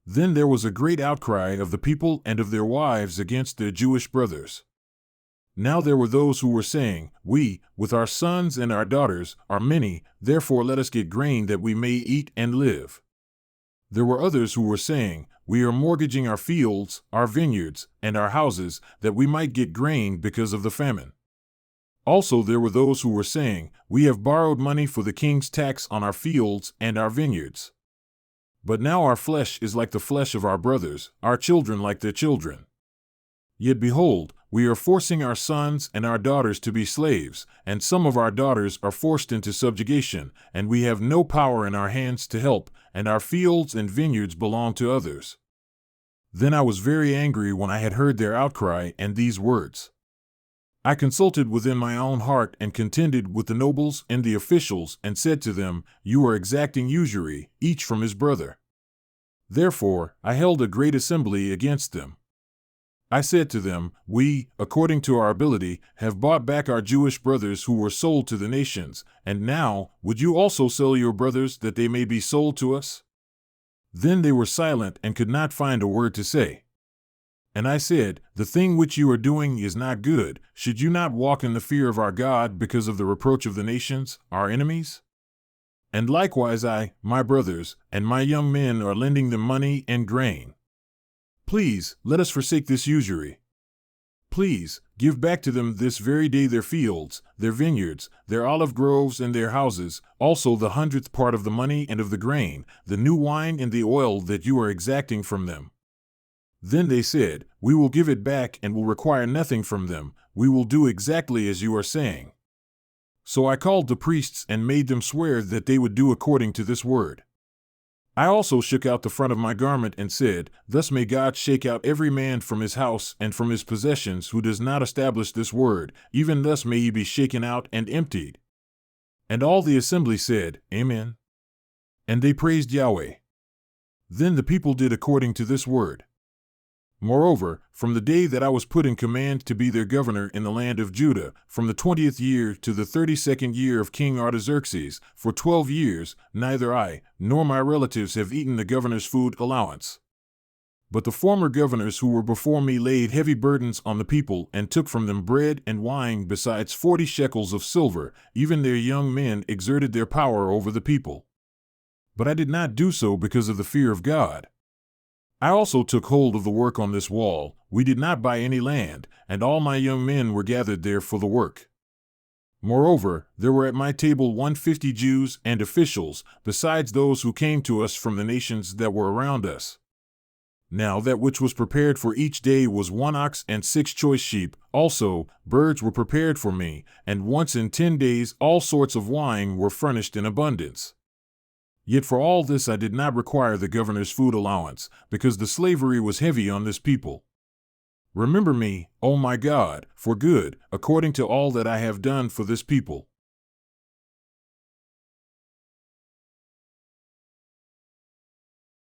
Then there was a great outcry of the people and of their wives against their Jewish brothers. Now there were those who were saying, "We, with our sons and our daughters, are many, therefore let us get grain that we may eat and live." There were others who were saying, "We are mortgaging our fields, our vineyards, and our houses, that we might get grain because of the famine." Also there were those who were saying, "We have borrowed money for the king's tax on our fields and our vineyards. But now our flesh is like the flesh of our brothers, our children like their children. Yet behold, we are forcing our sons and our daughters to be slaves, and some of our daughters are forced into subjugation, and we have no power in our hands to help, and our fields and vineyards belong to others." Then I was very angry when I had heard their outcry and these words. I consulted within my own heart and contended with the nobles and the officials and said to them, "You are exacting usury, each from his brother." Therefore, I held a great assembly against them. I said to them, "We, according to our ability, have bought back our Jewish brothers who were sold to the nations, and now, would you also sell your brothers that they may be sold to us?" Then they were silent and could not find a word to say. And I said, "The thing which you are doing is not good. Should you not walk in the fear of our God because of the reproach of the nations, our enemies? And likewise I, my brothers, and my young men are lending them money and grain. Please, let us forsake this usury. Please, give back to them this very day their fields, their vineyards, their olive groves and their houses, also the 100th part of the money and of the grain, the new wine and the oil that you are exacting from them." Then they said, "We will give it back and will require nothing from them. We will do exactly as you are saying." So I called the priests and made them swear that they would do according to this word. I also shook out the front of my garment and said, "Thus may God shake out every man from his house and from his possessions who does not establish this word, even thus may he be shaken out and emptied." And all the assembly said, "Amen." And they praised Yahweh. Then the people did according to this word. Moreover, from the day that I was put in command to be their governor in the land of Judah, from the 20th year to the 32nd year of King Artaxerxes, for 12 years, neither I nor my relatives have eaten the governor's food allowance. But the former governors who were before me laid heavy burdens on the people and took from them bread and wine besides 40 shekels of silver. Even their young men exerted their power over the people. But I did not do so because of the fear of God. I also took hold of the work on this wall. We did not buy any land, and all my young men were gathered there for the work. Moreover, there were at my table 150 Jews and officials, besides those who came to us from the nations that were around us. Now that which was prepared for each day was 1 ox and 6 choice sheep. Also, birds were prepared for me, and once in 10 days all sorts of wine were furnished in abundance. Yet for all this I did not require the governor's food allowance, because the slavery was heavy on this people. Remember me, O my God, for good, according to all that I have done for this people.